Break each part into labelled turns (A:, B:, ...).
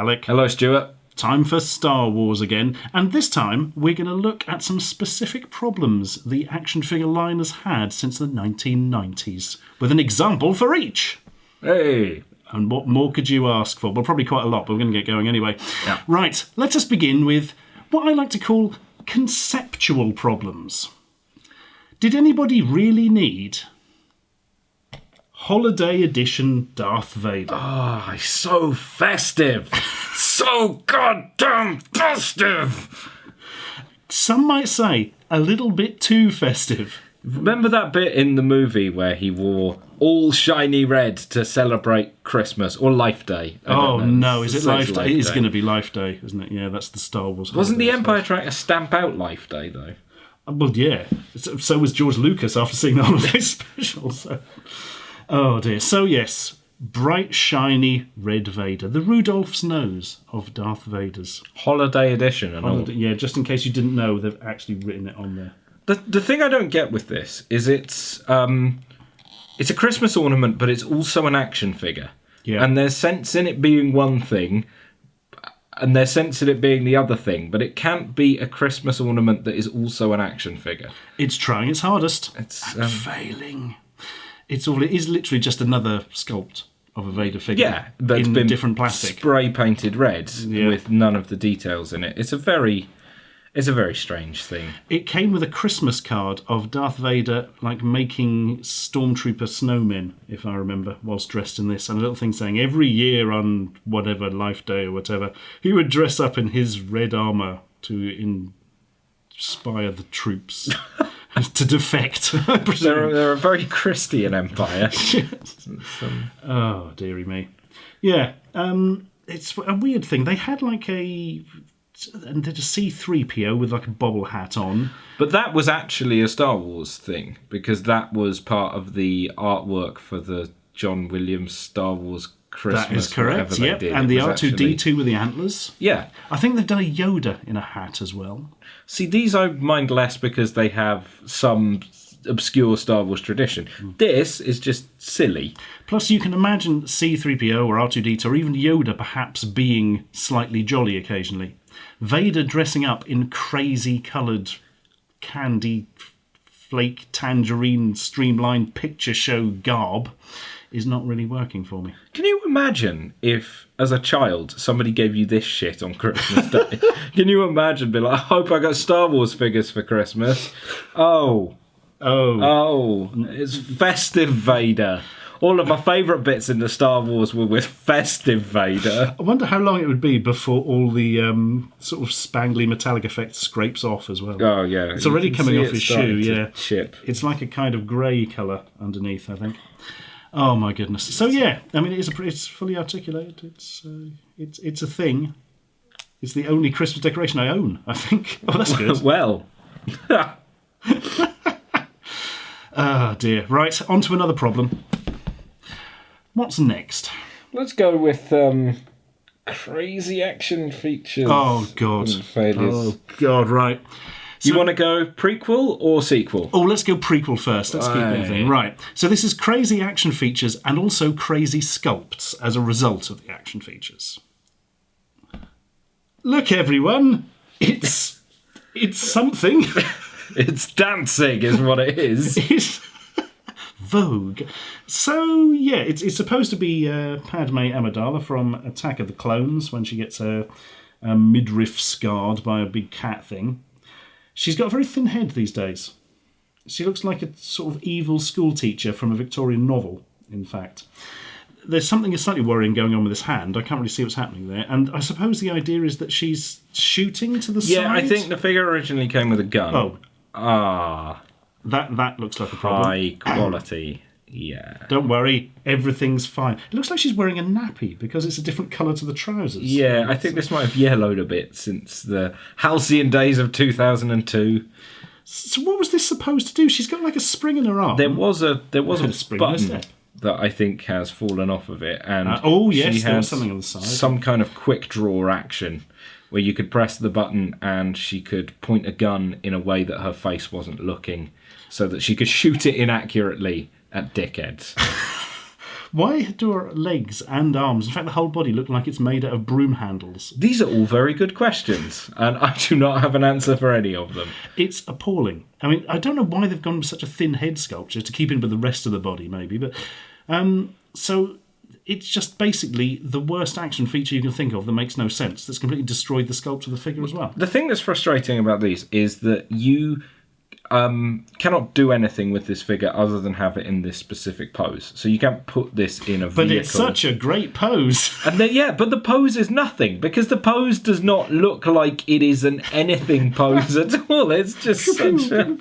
A: Alec.
B: Hello, Stuart.
A: Time for Star Wars again, and this time we're going to look at some specific problems the action figure line has had since the 1990s, with an example for each.
B: Hey!
A: And what more could you ask for? Well, probably quite a lot, but we're going to get going anyway.
B: Yeah.
A: Right, let us begin with what I like to call conceptual problems. Did anybody really need Holiday Edition Darth Vader?
B: Oh, he's so festive. So goddamn festive.
A: Some might say a little bit too festive.
B: Remember that bit in the movie where he wore all shiny red to celebrate Christmas or Life Day?
A: Oh no, is it Life Day? It is going to be Life Day, isn't it? Yeah, that's the Star Wars.
B: Wasn't the Empire trying to stamp out Life Day though?
A: Well, yeah. So was George Lucas after seeing the holiday special. So. Oh dear. So yes, bright, shiny red Vader. The Rudolph's nose of Darth Vader's.
B: Holiday Edition and all.
A: Yeah, just in case you didn't know, they've actually written it on there.
B: The thing I don't get with this is it's a Christmas ornament, but it's also an action figure.
A: Yeah.
B: And there's sense in it being one thing, and there's sense in it being the other thing, but it can't be a Christmas ornament that is also an action figure.
A: It's trying its hardest.
B: It's
A: failing. It is literally just another sculpt of a Vader figure.
B: Yeah, that's
A: in
B: been
A: different plastic,
B: spray painted red with none of the details in it. It's a very strange thing.
A: It came with a Christmas card of Darth Vader, like making stormtrooper snowmen, if I remember, whilst dressed in this, and a little thing saying every year on whatever Life Day or whatever, he would dress up in his red armour to inspire the troops. To defect, I presume.
B: They're a very Christian empire.
A: Oh, dearie me. Yeah, it's a weird thing. They had like a C-3PO with like a bobble hat on.
B: But that was actually a Star Wars thing, because that was part of the artwork for the John Williams Star Wars Christmas.
A: That is correct, yep. And the R2-D2 with the antlers.
B: Yeah.
A: I think they've done a Yoda in a hat as well.
B: See, these I mind less because they have some obscure Star Wars tradition. This is just silly.
A: Plus, you can imagine C-3PO or R2-D2 or even Yoda perhaps being slightly jolly occasionally. Vader dressing up in crazy coloured candy flake tangerine streamlined picture show garb is not really working for me.
B: Can you imagine if, as a child, somebody gave you this shit on Christmas Day? Can you imagine being like, I hope I got Star Wars figures for Christmas? Oh, it's festive Vader. All of my favourite bits in the Star Wars were with festive Vader.
A: I wonder how long it would be before all the sort of spangly metallic effect scrapes off as well.
B: Oh, yeah.
A: It's already coming off his shoe, yeah.
B: Chip.
A: It's like a kind of grey colour underneath, I think. Oh my goodness! So yeah, I mean, it's fully articulated. It's a thing. It's the only Christmas decoration I own, I think. Oh, that's good.
B: Well,
A: ah dear. Right, on to another problem. What's next?
B: Let's go with crazy action features.
A: Oh god. Oh god. Right.
B: You want to go prequel or sequel?
A: Oh, let's go prequel first. Let's keep everything. Right. So this is crazy action features and also crazy sculpts as a result of the action features. Look, everyone. It's something.
B: It's dancing is what it is.
A: It's Vogue. So, yeah, it's supposed to be Padme Amidala from Attack of the Clones when she gets her midriff scarred by a big cat thing. She's got a very thin head these days. She looks like a sort of evil schoolteacher from a Victorian novel, in fact. There's something slightly worrying going on with this hand. I can't really see what's happening there. And I suppose the idea is that she's shooting to the side?
B: Yeah, I think the figure originally came with a gun.
A: Oh.
B: Ah.
A: That looks like a problem.
B: High quality. Yeah.
A: Don't worry, everything's fine. It looks like she's wearing a nappy because it's a different colour to the trousers.
B: Yeah, I think this might have yellowed a bit since the halcyon days of 2002.
A: So what was this supposed to do? She's got like a spring in her arm.
B: There was a
A: spring in her
B: button
A: step
B: that I think has fallen off of it, and
A: yes, there was something on the side.
B: Some kind of quick draw action where you could press the button and she could point a gun in a way that her face wasn't looking, so that she could shoot it inaccurately at dickheads.
A: Why do her legs and arms, in fact the whole body, look like it's made out of broom handles?
B: These are all very good questions, and I do not have an answer for any of them.
A: It's appalling. I mean, I don't know why they've gone with such a thin head sculpture to keep in with the rest of the body, maybe, but so it's just basically the worst action feature you can think of that makes no sense. That's completely destroyed the sculpt of the figure as well.
B: The thing that's frustrating about these is that you cannot do anything with this figure other than have it in this specific pose. So you can't put this in a vehicle.
A: But it's such a great pose.
B: And then, but the pose is nothing, because the pose does not look like it is an anything pose at all. It's just such a...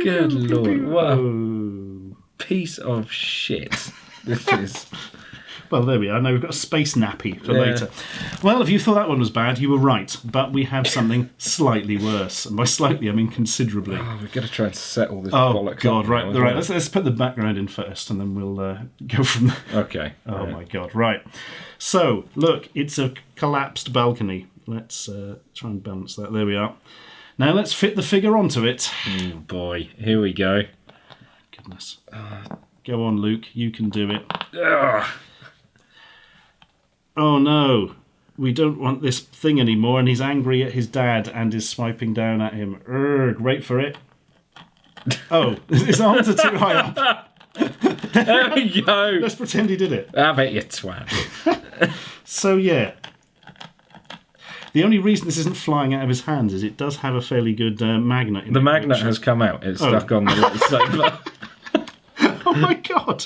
B: Good Lord, what a piece of shit this is.
A: Well, there we are. Now we've got a space nappy for later. Well, if you thought that one was bad, you were right. But we have something slightly worse. And by slightly, I mean considerably.
B: Oh, we've got to try and set all this bollocks
A: God,
B: up.
A: right. Let's put the background in first, and then we'll go from there.
B: Okay.
A: Oh, my God. Right. So, look, it's a collapsed balcony. Let's try and balance that. There we are. Now let's fit the figure onto it.
B: Oh, boy. Here we go.
A: Goodness. Go on, Luke. You can do it.
B: Ugh.
A: Oh no, we don't want this thing anymore, and he's angry at his dad and is swiping down at him. Wait for it. Oh, his arms are too high up.
B: There we go.
A: Let's pretend he did it.
B: Have it, you twat.
A: So yeah, the only reason this isn't flying out of his hands is it does have a fairly good magnet in it.
B: The magnet has come out. It's stuck on the lightsaber.
A: Oh my God.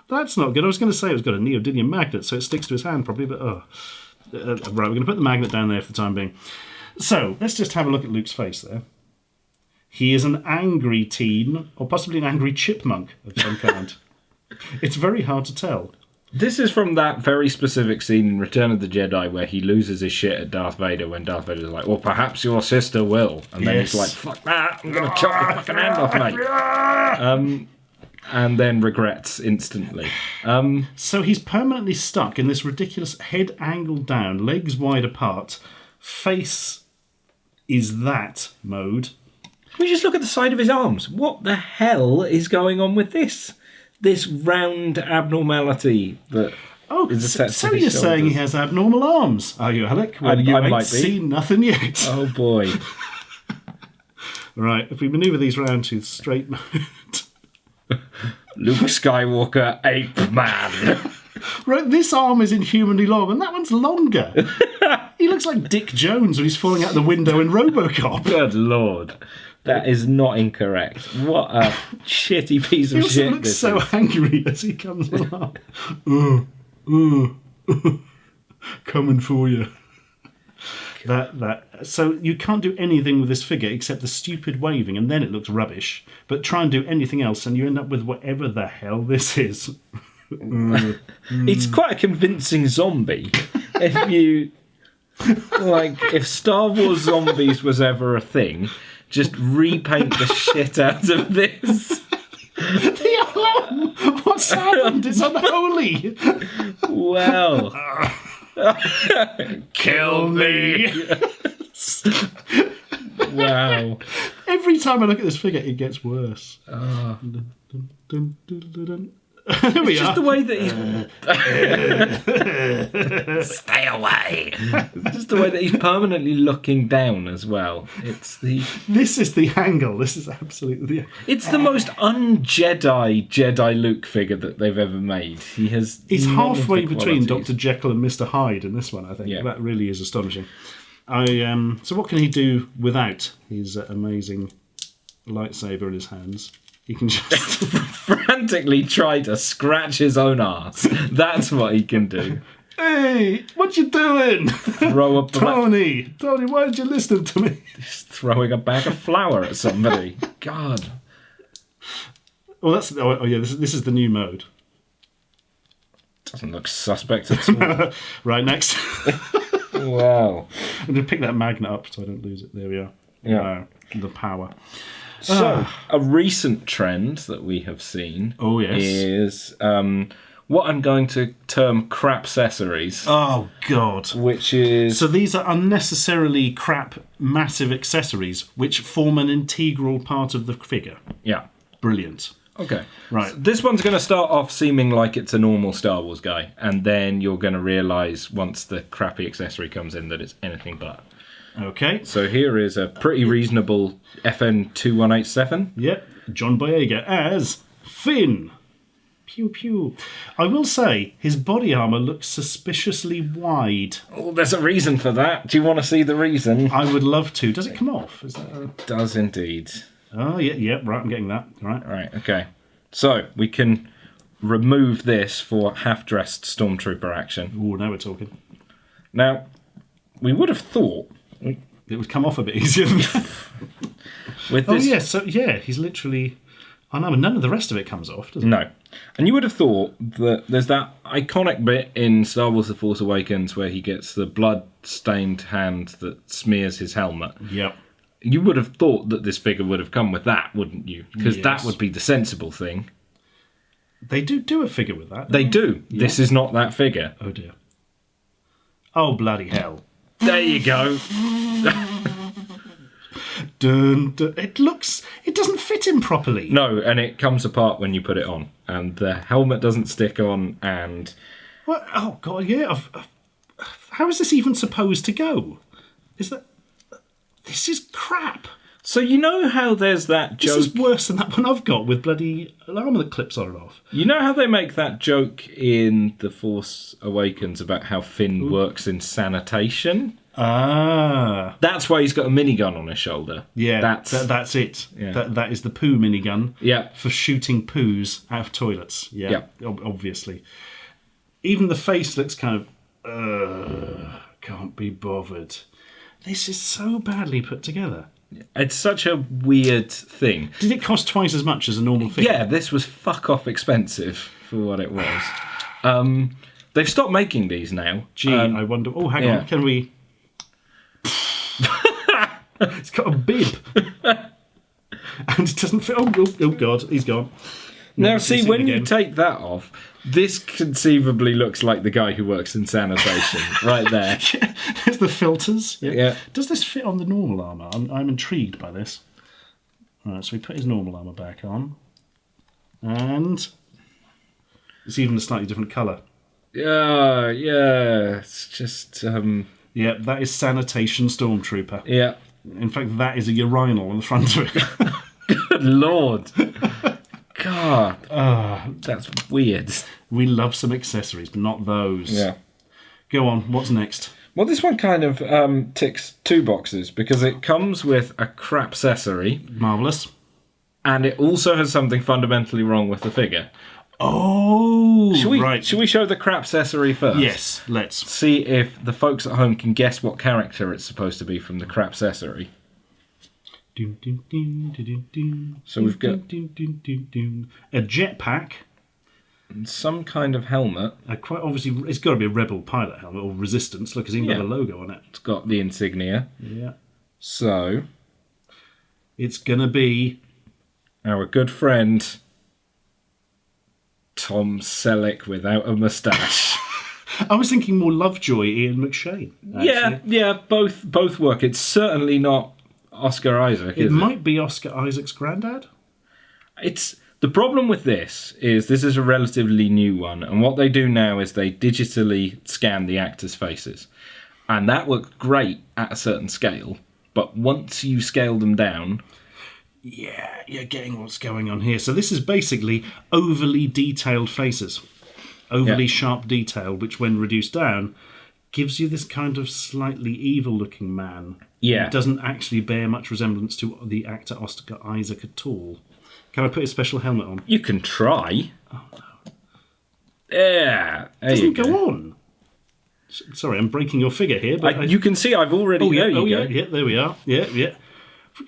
A: That's not good. I was going to say it's got a neodymium magnet, so it sticks to his hand probably, but right, we're going to put the magnet down there for the time being. So, let's just have a look at Luke's face there. He is an angry teen, or possibly an angry chipmunk of some kind. It's very hard to tell.
B: This is from that very specific scene in Return of the Jedi where he loses his shit at Darth Vader when Darth Vader's like, well, perhaps your sister will. And then he's like, fuck that, I'm going to chop your fucking hand off, mate. And then regrets instantly.
A: So he's permanently stuck in this ridiculous head angled down, legs wide apart, face is that mode.
B: Can we just look at the side of his arms? What the hell is going on with this? This round abnormality that is attached to his
A: you're
B: shoulders.
A: saying he has abnormal arms, are you, Alec? Well, you ain't seen nothing yet.
B: Oh boy.
A: Right, if we manoeuvre these round to straight mode...
B: Luke Skywalker, ape man.
A: Right, this arm is inhumanly long, and that one's longer. He looks like Dick Jones when he's falling out the window in RoboCop.
B: Good Lord. That is not incorrect. What a shitty piece of shit.
A: He also looks so angry as he comes along. Coming for you. So you can't do anything with this figure except the stupid waving, and then it looks rubbish. But try and do anything else, and you end up with whatever the hell this is.
B: It's quite a convincing zombie. If Star Wars zombies was ever a thing, just repaint the shit out of this.
A: What's happened? It's unholy.
B: Well.
A: Kill me.
B: Wow.
A: Every time I look at this figure, it gets worse.
B: It's just the way that he's...
A: Stay away.
B: It's just the way that he's permanently looking down as well.
A: This is the angle. This is absolutely...
B: It's the most un-Jedi Luke figure that they've ever made. He's
A: halfway between Dr. Jekyll and Mr. Hyde in this one, I think. Yeah. That really is astonishing. So what can he do without his amazing lightsaber in his hands? He can just
B: frantically try to scratch his own arse. That's what he can do.
A: Hey, what you doing?
B: Throw up
A: Tony, why did you listen to me?
B: Just throwing a bag of flour at somebody. God.
A: Well, this is the new mode.
B: Doesn't look suspect at all.
A: Right, next.
B: Wow.
A: I'm going to pick that magnet up so I don't lose it. There we are.
B: Yeah.
A: The power.
B: So, a recent trend that we have seen is what I'm going to term crap accessories.
A: Oh, God.
B: Which is...
A: So these are unnecessarily crap, massive accessories which form an integral part of the figure.
B: Yeah.
A: Brilliant.
B: Okay.
A: Right.
B: So this one's going to start off seeming like it's a normal Star Wars guy, and then you're going to realise once the crappy accessory comes in that it's anything but.
A: Okay.
B: So here is a pretty reasonable FN 2187.
A: Yep. John Boyega as Finn. Pew pew. I will say his body armour looks suspiciously wide.
B: Oh, there's a reason for that. Do you want to see the reason?
A: I would love to. Does it come off? Is that
B: It does indeed.
A: Oh, yeah, right, I'm getting that. Right.
B: Right, okay. So we can remove this for half-dressed stormtrooper action.
A: Oh, now we're talking.
B: Now, we would have thought
A: It would come off a bit easier than that.
B: with
A: Oh,
B: this...
A: yeah, so, yeah, he's literally... I know, and none of the rest of it comes off, does it?
B: No. And you would have thought that there's that iconic bit in Star Wars The Force Awakens where he gets the blood-stained hand that smears his helmet.
A: Yep.
B: You would have thought that this figure would have come with that, wouldn't you? Because
A: Yes.
B: that would be the sensible thing.
A: They do a figure with that.
B: They do.
A: Yeah.
B: This is not that figure.
A: Oh, dear. Oh, bloody hell.
B: There you go.
A: Dun, dun. It doesn't fit him properly.
B: No, and it comes apart when you put it on. And the helmet doesn't stick on, and...
A: What? Oh, God, yeah. How is this even supposed to go? This is crap.
B: So you know how there's that
A: This
B: joke...
A: is worse than that one I've got with bloody armour that clips on and off.
B: You know how they make that joke in The Force Awakens about how Finn works in sanitation?
A: Ah.
B: That's why he's got a minigun on his shoulder.
A: Yeah,
B: That's
A: it.
B: Yeah.
A: That is the poo minigun.
B: Yeah.
A: For shooting poos out of toilets. Yeah, obviously. Even the face looks kind of... can't be bothered. This is so badly put together.
B: It's such a weird thing.
A: Did it cost twice as much as a normal figure?
B: Yeah, this was fuck off expensive for what it was. They've stopped making these now.
A: Gee, I wonder... Oh, hang on. Can we... It's got a bib. And it doesn't fit... Oh, God, he's gone.
B: Now, see, when you take that off, this conceivably looks like the guy who works in sanitation, right there.
A: Yeah, there's the filters.
B: Yeah.
A: Does this fit on the normal armour? I'm intrigued by this. Alright, so we put his normal armour back on. And... it's even a slightly different colour.
B: Yeah, it's just...
A: Yeah, that is Sanitation Stormtrooper.
B: Yeah.
A: In fact, that is a urinal on the front of it.
B: Good Lord. God. That's weird.
A: We love some accessories, but not those.
B: Yeah.
A: Go on, what's next?
B: Well, this one kind of ticks two boxes because it comes with a crap accessory
A: Marvellous.
B: and it also has something fundamentally wrong with the figure.
A: Oh,
B: Should we show the crap accessory first?
A: Yes, let's.
B: See if the folks at home can guess what character it's supposed to be from the crap accessory. So we've got
A: a jetpack.
B: some kind of helmet.
A: Quite obviously, it's got to be a Rebel pilot helmet or Resistance. Look, it's even got a logo on it.
B: It's got the insignia.
A: Yeah.
B: So
A: It's going to be...
B: our good friend Tom Selleck without a moustache.
A: I was thinking more Lovejoy, Ian McShane. Actually.
B: Yeah, both work. It's certainly not Oscar Isaac,
A: It
B: is
A: might be Oscar Isaac's granddad.
B: It's the problem with this is a relatively new one, and what they do now is they digitally scan the actors' faces, and that works great at a certain scale. But once you scale them down,
A: Yeah, you're getting what's going on here. So this is basically overly detailed faces, overly sharp detail, which when reduced down gives you this kind of slightly evil-looking man.
B: Yeah.
A: It doesn't actually bear much resemblance to the actor Oscar Isaac at all. Can I put his special helmet on?
B: you can try. Oh no! Yeah, there
A: Doesn't
B: you
A: go on. Sorry, I'm breaking your figure here, but
B: you can see I've already.
A: Oh yeah,
B: there you go.
A: yeah, there we are. Yeah.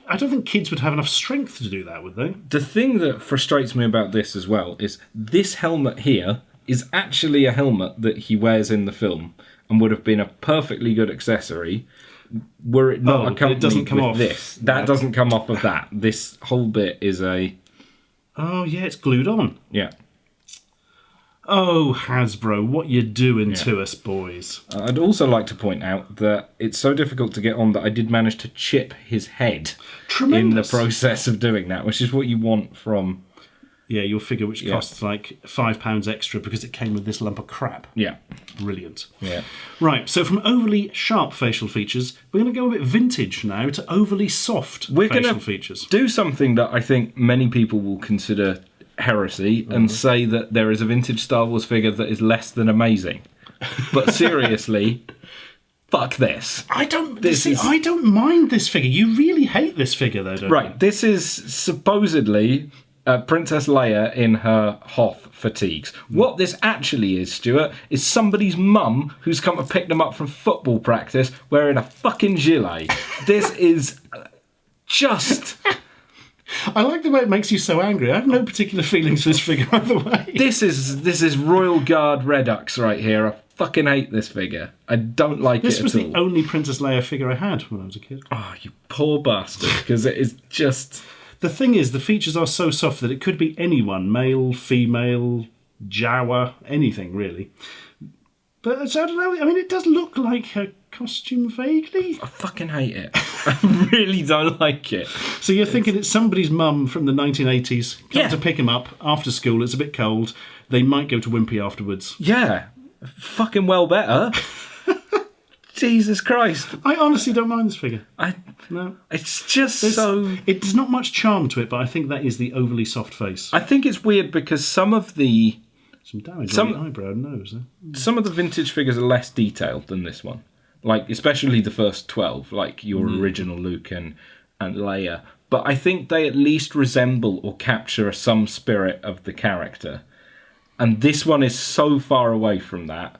A: I don't think kids would have enough strength to do that, would they?
B: The thing that frustrates me about this as well is this helmet here is actually a helmet that he wears in the film and would have been a perfectly good accessory were it not accompanied
A: it doesn't come
B: with
A: off.
B: this. That doesn't come off of that. This whole bit is a...
A: Oh yeah, it's glued on.
B: Yeah.
A: Oh, Hasbro, what you doing to us, boys?
B: I'd also like to point out that it's so difficult to get on that I did manage to chip his head
A: Tremendous.
B: in the process of doing that, which is what you want from
A: Yeah, your figure which costs like £5 extra because it came with this lump of crap.
B: Yeah.
A: Brilliant.
B: Yeah.
A: Right, so from overly sharp facial features, we're going to go a bit vintage now to overly soft facial features.
B: Do something that I think many people will consider heresy and say that there is a vintage Star Wars figure that is less than amazing. But seriously, fuck this.
A: I don't mind this figure. You really hate this figure, though, don't you?
B: Right, this is supposedly Princess Leia in her Hoth fatigues. What this actually is, Stuart, is somebody's mum who's come to pick them up from football practice wearing a fucking gilet. This is just...
A: I like the way it makes you so angry. I have no particular feelings for this figure either way.
B: This is Royal Guard Redux right here. I fucking hate this figure. I don't like it at all.
A: This was the only Princess Leia figure I had when I was a kid.
B: Oh, you poor bastard. Because it is just...
A: The thing is, the features are so soft that it could be anyone. Male, female, Jawa, anything, really. But I don't know. I mean, it does look like her costume vaguely.
B: I fucking hate it. I really don't like it.
A: So you're thinking it's somebody's mum from the 1980s come to pick him up after school. It's a bit cold. They might go to Wimpy afterwards.
B: Yeah. Fucking well better. Jesus Christ.
A: I honestly don't mind this figure.
B: No. It's just so...
A: It's not much charm to it, but I think that is the overly soft face.
B: I think it's weird because some of the...
A: Some damage on the eyebrow and nose.
B: Some of the vintage figures are less detailed than this one. Like, especially the first 12, like your original Luke and Leia. But I think they at least resemble or capture some spirit of the character. And this one is so far away from that.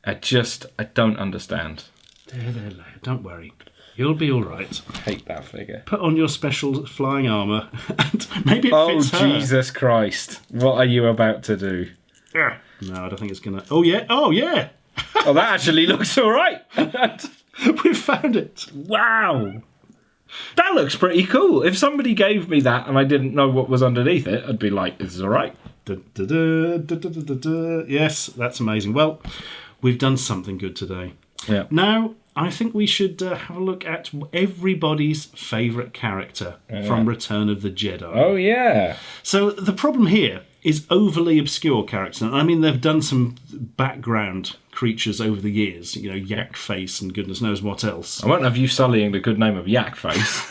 B: I don't understand.
A: There, Leia. Don't worry. You'll be all right.
B: I hate that figure.
A: Put on your special flying armour and maybe it fits her.
B: Oh, Jesus Christ. What are you about to do?
A: No, I don't think it's going to... Oh, yeah. Oh, yeah.
B: Oh, that actually looks all right.
A: We've found it.
B: Wow. That looks pretty cool. If somebody gave me that and I didn't know what was underneath it, I'd be like, this is all right.
A: Yes, that's amazing. Well, we've done something good today.
B: Yeah.
A: Now, I think we should have a look at everybody's favourite character from Return of the Jedi.
B: Oh, yeah.
A: So the problem here is overly obscure characters. I mean, they've done some background creatures over the years, you know, Yak Face and goodness knows what else.
B: I won't have you sullying the good name of Yak Face.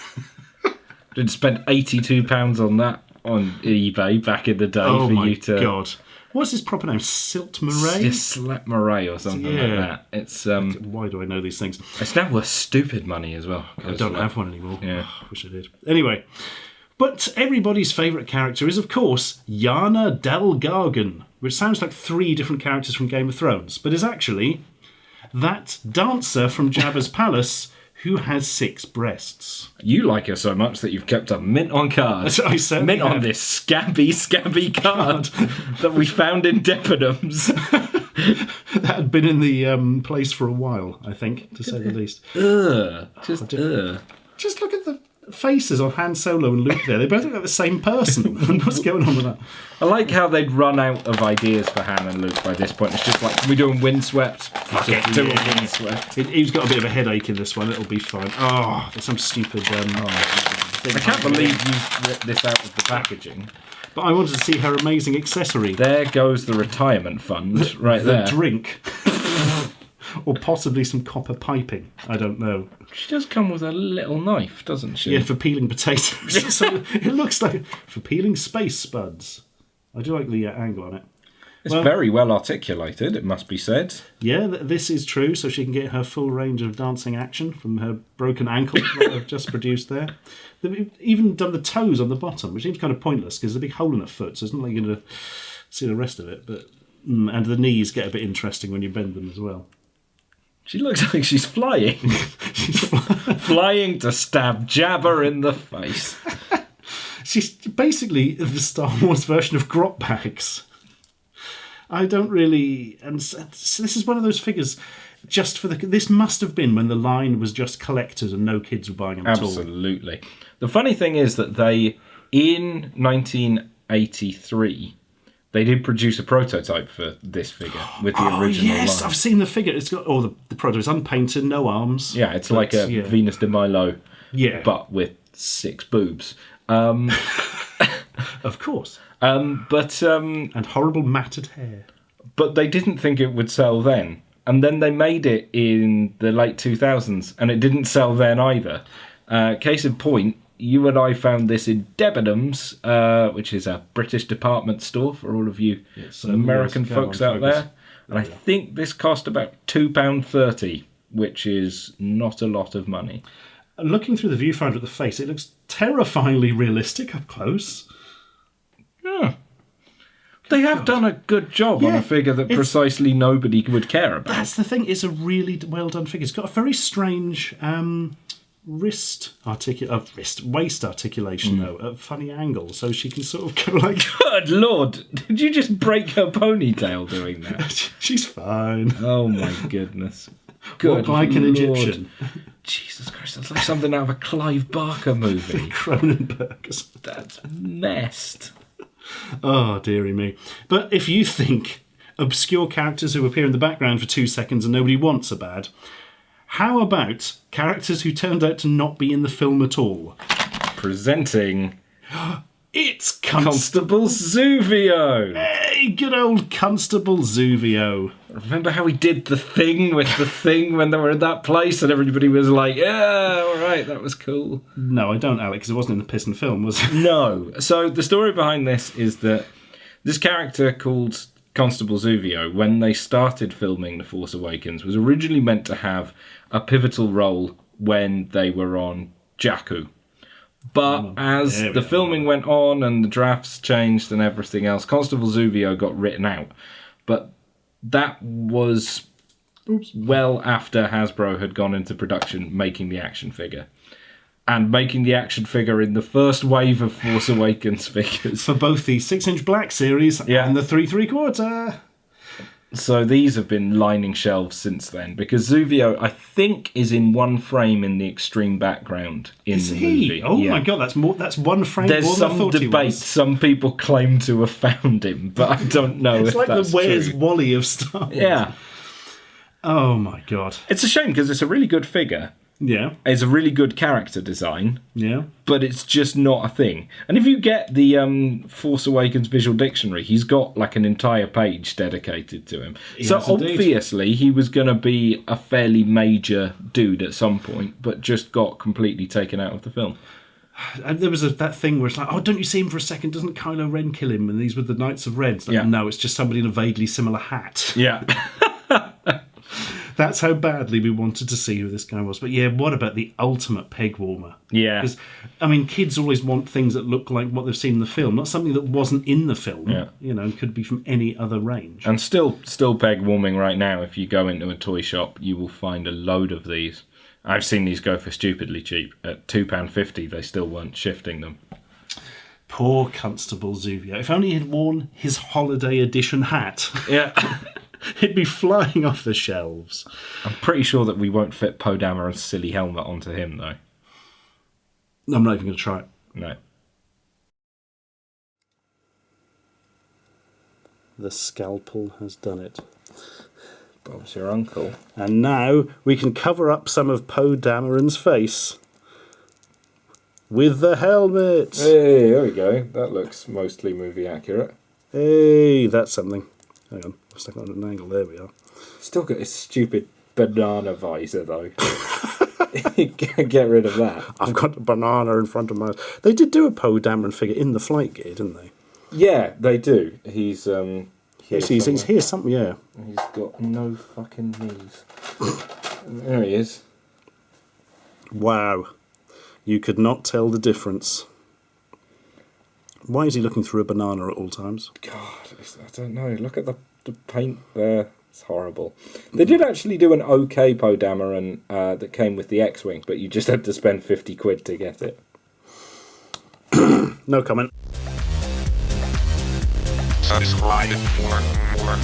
B: Did spend £82 on that on eBay back in the day for you to...
A: Oh, my God. What's his proper name? Silt Murray?
B: Slap Murray or something like that. It's
A: why do I know these things?
B: It's now worth stupid money as well.
A: I don't have one anymore.
B: Yeah.
A: Oh, I wish I did. Anyway, but everybody's favourite character is, of course, Yana Del Gargan, which sounds like 3 different characters from Game of Thrones, but is actually that dancer from Jabba's palace who has 6 breasts.
B: You like her so much that you've kept a mint on card.
A: I certainly
B: mint on this scabby card that we found in Debenhams.
A: That had been in the place for a while, I think, to say the least. Just look at the faces on Han Solo and Luke there. They both look like the same person. What's going on with that?
B: I like how they'd run out of ideas for Han and Luke by this point. It's just like, can we do a windswept? Fuck it, do a windswept.
A: He's got a bit of a headache in this one. It'll be fine. Oh, there's some stupid...
B: I can't believe you ripped this out of the packaging.
A: But I wanted to see her amazing accessory.
B: There goes the retirement fund right there.
A: The drink. Or possibly some copper piping. I don't know.
B: She does come with a little knife, doesn't she?
A: Yeah, for peeling potatoes. So it looks like for peeling space spuds. I do like the angle on it.
B: It's very well articulated, it must be said.
A: Yeah, this is true, so she can get her full range of dancing action from her broken ankle that I've just produced there. They've even done the toes on the bottom, which seems kind of pointless because there's a big hole in her foot, so it's not like you're going to see the rest of it. But and the knees get a bit interesting when you bend them as well.
B: She looks like she's flying. Flying to stab Jabba in the face.
A: She's basically the Star Wars version of Grot Bags. I don't really... And so this is one of those figures just for the... This must have been when the line was just collectors and no kids were buying them at all.
B: Absolutely. The funny thing is that they, in 1983... They did produce a prototype for this figure with the original line.
A: I've seen the figure. It's got the prototype is unpainted, no arms.
B: Yeah, it's like a Venus de Milo, but with 6 boobs.
A: Of course.
B: And
A: horrible matted hair.
B: But they didn't think it would sell then. And then they made it in the late 2000s, and it didn't sell then either. Case in point, you and I found this in Debenhams, which is a British department store for all of you American folks out there. And I think this cost about £2.30, which is not a lot of money.
A: And looking through the viewfinder at the face, it looks terrifyingly realistic up close.
B: Yeah. They have done a good job on a figure that precisely nobody would care about.
A: That's the thing. It's a really well done figure. It's got a very strange waist articulation though, at funny angles, so she can sort of go like.
B: Good Lord! Did you just break her ponytail doing that?
A: She's fine.
B: Oh my goodness! Good
A: Walk like an
B: Lord.
A: Egyptian.
B: Jesus Christ! That's like something out of a Clive Barker movie.
A: Cronenberg.
B: That's messed.
A: Oh, dearie me. But if you think obscure characters who appear in the background for 2 seconds and nobody wants are bad, how about characters who turned out to not be in the film at all?
B: Presenting...
A: It's
B: Constable Zuvio!
A: Hey, good old Constable Zuvio.
B: Remember how he did the thing with the thing when they were in that place and everybody was like, yeah, all right, that was cool.
A: No, I don't, Alex, because it wasn't in the piston film, was it?
B: No. So the story behind this is that this character called Constable Zuvio, when they started filming The Force Awakens, was originally meant to have a pivotal role when they were on Jakku. But as the filming went on and the drafts changed and everything else, Constable Zuvio got written out. But that was well after Hasbro had gone into production making the action figure. And making the action figure in the first wave of Force Awakens figures.
A: For both the 6-inch black series and the 3 3/4.
B: So these have been lining shelves since then, because Zuvio, I think, is in one frame in the extreme background in the movie.
A: Oh my god, that's one frame.
B: There's
A: more than I
B: some
A: thought
B: debate. Some people claim to have found him, but I don't know
A: it's
B: if
A: like
B: that's
A: the Where's
B: true.
A: Wally of Star Wars.
B: Yeah.
A: Oh my god.
B: It's a shame because it's a really good figure.
A: Yeah.
B: It's a really good character design.
A: Yeah.
B: But it's just not a thing. And if you get the Force Awakens visual dictionary, he's got like an entire page dedicated to him. So obviously he was going to be a fairly major dude at some point, but just got completely taken out of the film.
A: And there was that thing where it's like, oh, don't you see him for a second? Doesn't Kylo Ren kill him? And these were the Knights of Ren. Like, no, it's just somebody in a vaguely similar hat.
B: Yeah.
A: That's how badly we wanted to see who this guy was. But yeah, what about the ultimate peg warmer?
B: Yeah.
A: Because, I mean, kids always want things that look like what they've seen in the film, not something that wasn't in the film.
B: Yeah.
A: You know, could be from any other range.
B: And still peg warming right now. If you go into a toy shop, you will find a load of these. I've seen these go for stupidly cheap. At £2.50, they still weren't shifting them.
A: Poor Constable Zuvio. If only he'd worn his holiday edition hat.
B: Yeah.
A: He'd be flying off the shelves.
B: I'm pretty sure that we won't fit Poe Dameron's silly helmet onto him, though.
A: I'm not even going to try it.
B: No.
A: The scalpel has done it.
B: Bob's your uncle.
A: And now we can cover up some of Poe Dameron's face with the helmet.
B: Hey, there we go. That looks mostly movie accurate.
A: Hey, that's something. Hang on, I'm stuck on an angle. There we are.
B: Still got his stupid banana visor, though. Get rid of that.
A: I've got a banana in front of my... They did do a Poe Dameron figure in the flight gear, didn't they?
B: Yeah, they do. He's
A: he's here something, yeah.
B: He's got no fucking knees. There he is.
A: Wow. You could not tell the difference. Why is he looking through a banana at all times?
B: God, I don't know. Look at the paint there. It's horrible. They did actually do an okay Poe Dameron that came with the X-Wing, but you just had to spend 50 quid to get it.
A: No comment.
C: Subscribe for more.